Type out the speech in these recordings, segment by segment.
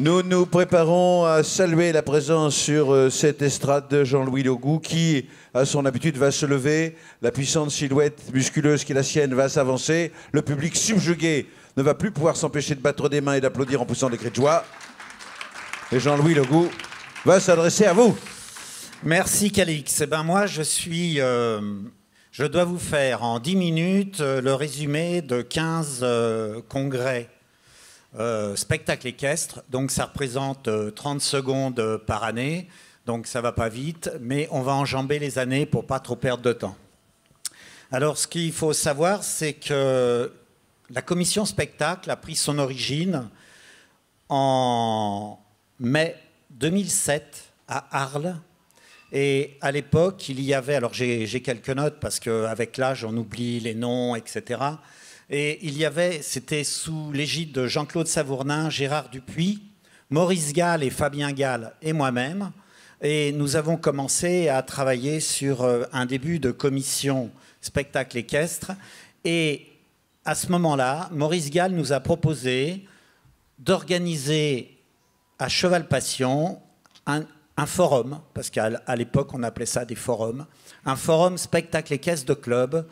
Nous nous préparons à saluer la présence sur cette estrade de Jean-Louis Legout qui, à son habitude, va se lever. La puissante silhouette musculeuse qui est la sienne va s'avancer. Le public subjugué ne va plus pouvoir s'empêcher de battre des mains et d'applaudir en poussant des cris de joie. Et Jean-Louis Legout va s'adresser à vous. Merci Calix. Eh ben moi, je dois vous faire en 10 minutes le résumé de 15 congrès spectacles équestres. Donc ça représente 30 secondes par année. Donc ça va pas vite, mais on va enjamber les années pour pas trop perdre de temps. Alors ce qu'il faut savoir, c'est que la commission spectacle a pris son origine en mai 2007 à Arles. Et à l'époque, il y avait, alors j'ai quelques notes parce qu'avec l'âge, on oublie les noms, etc. Et il y avait, c'était sous l'égide de Jean-Claude Savournin, Gérard Dupuis, Maurice Gall et Fabien Gall et moi-même. Et nous avons commencé à travailler sur un début de commission spectacle équestre. Et à ce moment-là, Maurice Gall nous a proposé d'organiser à Cheval Passion un forum, parce qu'à l'époque on appelait ça des forums, un forum spectacle équestre de club.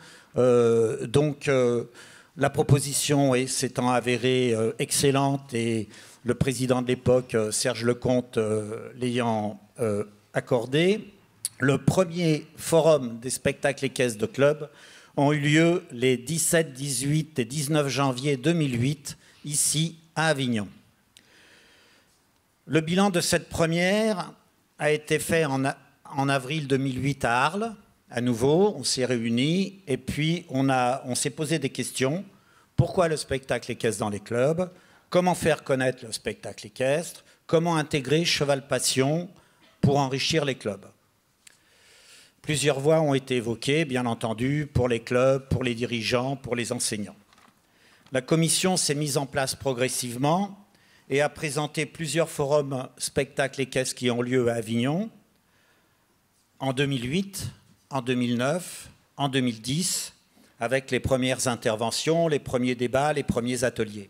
La proposition s'étant avérée excellente et le président de l'époque, Serge Lecomte, l'ayant accordé, le premier forum des spectacles équestres de club ont eu lieu les 17, 18 et 19 janvier 2008, ici à Avignon. Le bilan de cette première a été fait en avril 2008 à Arles. À nouveau, on s'est réunis et puis on s'est posé des questions. Pourquoi le spectacle équestre dans les clubs? Comment faire connaître le spectacle équestre? Comment intégrer Cheval Passion pour enrichir les clubs? Plusieurs voies ont été évoquées, bien entendu, pour les clubs, pour les dirigeants, pour les enseignants. La commission s'est mise en place progressivement et a présenté plusieurs forums spectacles équestres qui ont lieu à Avignon en 2008, en 2009, en 2010, avec les premières interventions, les premiers débats, les premiers ateliers.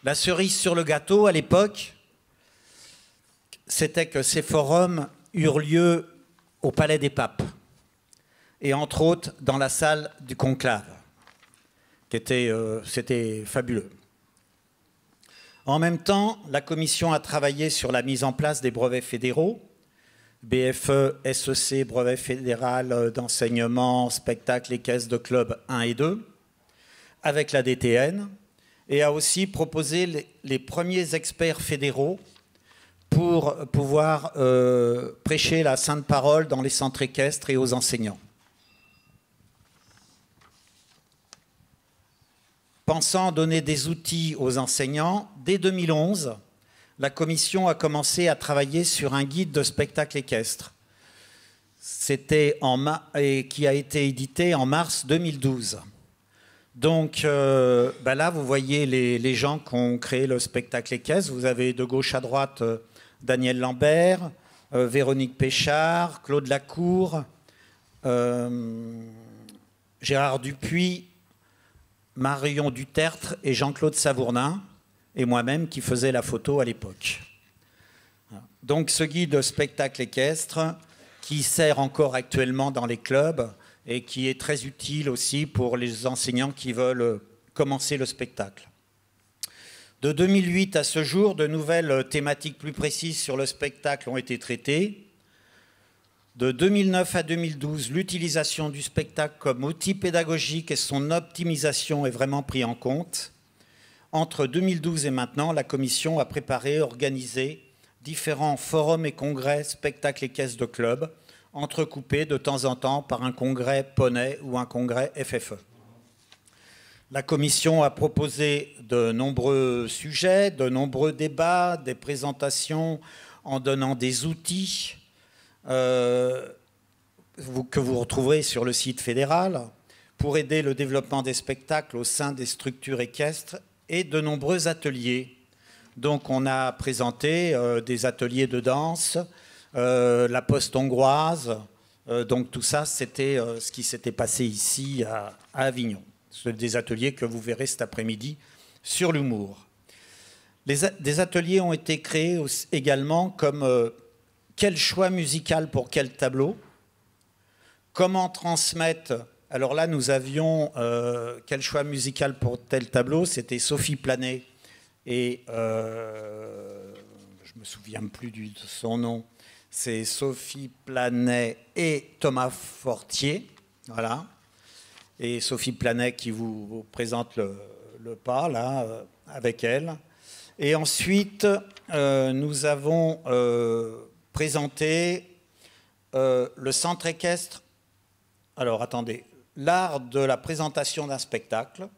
La cerise sur le gâteau, à l'époque, c'était que ces forums eurent lieu au Palais des Papes, et entre autres dans la salle du conclave, c'était fabuleux. En même temps, la commission a travaillé sur la mise en place des brevets fédéraux, BFE, SEC, brevet fédéral d'enseignement, spectacle équestre de club 1 et 2, avec la DTN, et a aussi proposé les premiers experts fédéraux pour pouvoir prêcher la sainte parole dans les centres équestres et aux enseignants. Pensant donner des outils aux enseignants, dès 2011, la commission a commencé à travailler sur un guide de spectacle équestre. Qui a été édité en mars 2012. Donc là, vous voyez les gens qui ont créé le spectacle équestre. Vous avez de gauche à droite Daniel Lambert, Véronique Péchard, Claude Lacour, Gérard Dupuis, Marion Dutertre et Jean-Claude Savournin, et moi-même qui faisais la photo à l'époque. Donc ce guide spectacle équestre qui sert encore actuellement dans les clubs et qui est très utile aussi pour les enseignants qui veulent commencer le spectacle. De 2008 à ce jour, de nouvelles thématiques plus précises sur le spectacle ont été traitées. De 2009 à 2012, l'utilisation du spectacle comme outil pédagogique et son optimisation est vraiment pris en compte. Entre 2012 et maintenant, la commission a préparé et organisé différents forums et congrès spectacles équestres de club, entrecoupés de temps en temps par un congrès poney ou un congrès FFE. La commission a proposé de nombreux sujets, de nombreux débats, des présentations en donnant des outils que vous retrouverez sur le site fédéral pour aider le développement des spectacles au sein des structures équestres et de nombreux ateliers. Donc on a présenté des ateliers de danse, la poste hongroise, donc tout ça c'était ce qui s'était passé ici à Avignon. C'est des ateliers que vous verrez cet après-midi sur l'humour. Des ateliers ont été créés également comme quel choix musical pour quel tableau, comment transmettre. Alors là, nous avions quel choix musical pour tel tableau, c'était Sophie Planet et je ne me souviens plus de son nom, c'est Sophie Planet et Thomas Fortier, voilà. Et Sophie Planet qui vous présente le pas, là, avec elle. Et ensuite, nous avons présenté le centre équestre. Alors, attendez. L'art de la présentation d'un spectacle.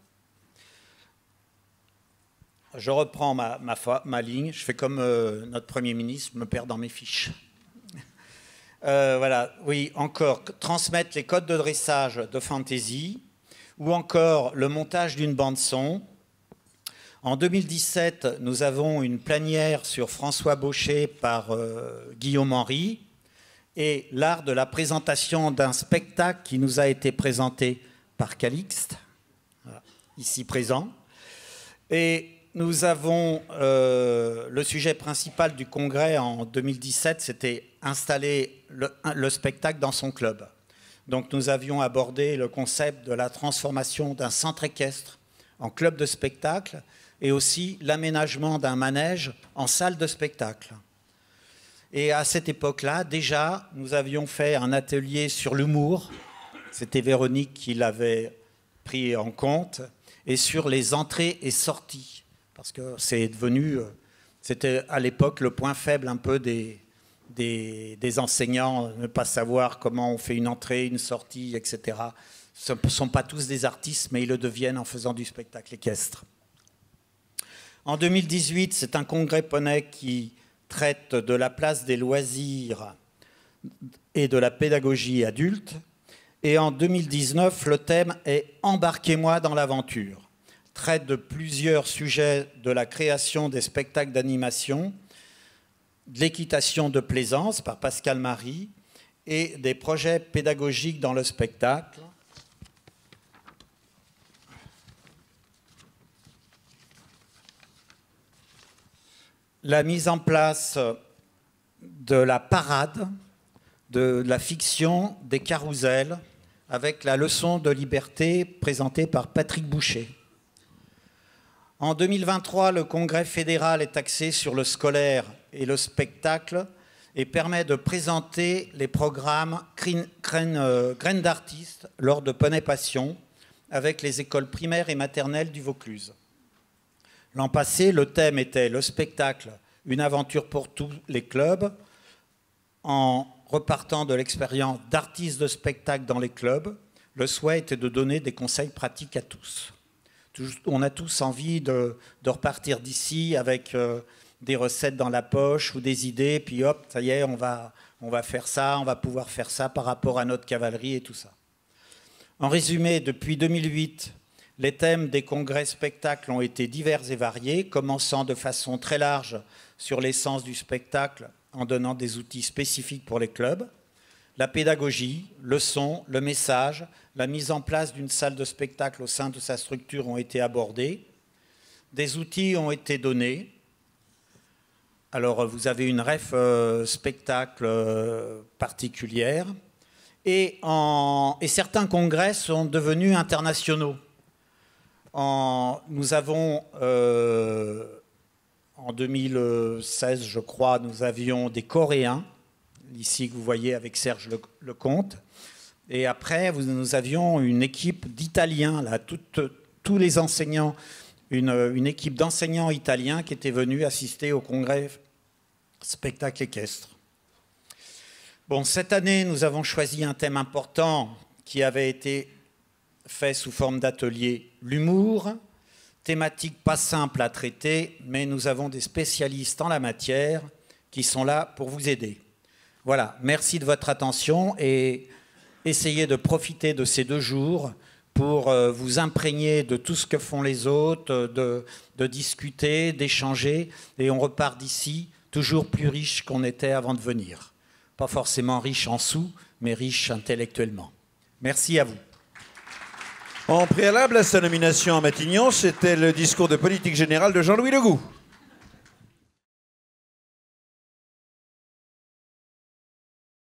Je reprends ma ligne. Je fais comme notre Premier ministre, je me perds dans mes fiches. Voilà, oui, encore, transmettre les codes de dressage de fantasy, ou encore le montage d'une bande-son. En 2017, nous avons une plénière sur François Baucher par Guillaume Henry, et l'art de la présentation d'un spectacle qui nous a été présenté par Calixte, ici présent. Et nous avons le sujet principal du congrès en 2017, c'était installer le spectacle dans son club. Donc nous avions abordé le concept de la transformation d'un centre équestre en club de spectacle et aussi l'aménagement d'un manège en salle de spectacle. Et à cette époque-là, déjà, nous avions fait un atelier sur l'humour. C'était Véronique qui l'avait pris en compte. Et sur les entrées et sorties. Parce que c'est devenu, c'était à l'époque le point faible un peu des enseignants, ne pas savoir comment on fait une entrée, une sortie, etc. Ce ne sont pas tous des artistes, mais ils le deviennent en faisant du spectacle équestre. En 2018, c'est un congrès poney qui traite de la place des loisirs et de la pédagogie adulte. Et en 2019, le thème est « Embarquez-moi dans l'aventure ». Traite de plusieurs sujets de la création des spectacles d'animation, de l'équitation de plaisance par Pascal Marie et des projets pédagogiques dans le spectacle. La mise en place de la parade, de la fiction, des carousels, avec la leçon de liberté présentée par Patrick Boucher. En 2023, le Congrès fédéral est axé sur le scolaire et le spectacle et permet de présenter les programmes Graines d'artistes lors de Poney Passion avec les écoles primaires et maternelles du Vaucluse. L'an passé, le thème était le spectacle, une aventure pour tous les clubs, en repartant de l'expérience d'artistes de spectacle dans les clubs. Le souhait était de donner des conseils pratiques à tous. On a tous envie de repartir d'ici avec des recettes dans la poche ou des idées, puis hop, ça y est, on va faire ça, on va pouvoir faire ça par rapport à notre cavalerie et tout ça. En résumé, depuis 2008, les thèmes des congrès spectacles ont été divers et variés, commençant de façon très large sur l'essence du spectacle en donnant des outils spécifiques pour les clubs, la pédagogie, le son, le message, la mise en place d'une salle de spectacle au sein de sa structure ont été abordés. Des outils ont été donnés. Alors, vous avez une ref spectacle particulière. Et certains congrès sont devenus internationaux. Nous avons, en 2016, je crois, nous avions des Coréens, ici que vous voyez avec Serge Lecomte. Et après, nous avions une équipe d'Italiens, là, tous les enseignants, une équipe d'enseignants italiens qui étaient venus assister au congrès spectacle équestre. Bon, cette année, nous avons choisi un thème important qui avait été fait sous forme d'atelier, l'humour, thématique pas simple à traiter, mais nous avons des spécialistes en la matière qui sont là pour vous aider. Voilà, merci de votre attention et essayez de profiter de ces 2 jours pour vous imprégner de tout ce que font les autres, de discuter, d'échanger, et on repart d'ici toujours plus riche qu'on était avant de venir. Pas forcément riche en sous, mais riche intellectuellement. Merci à vous. En préalable à sa nomination à Matignon, c'était le discours de politique générale de Jean-Louis Legout.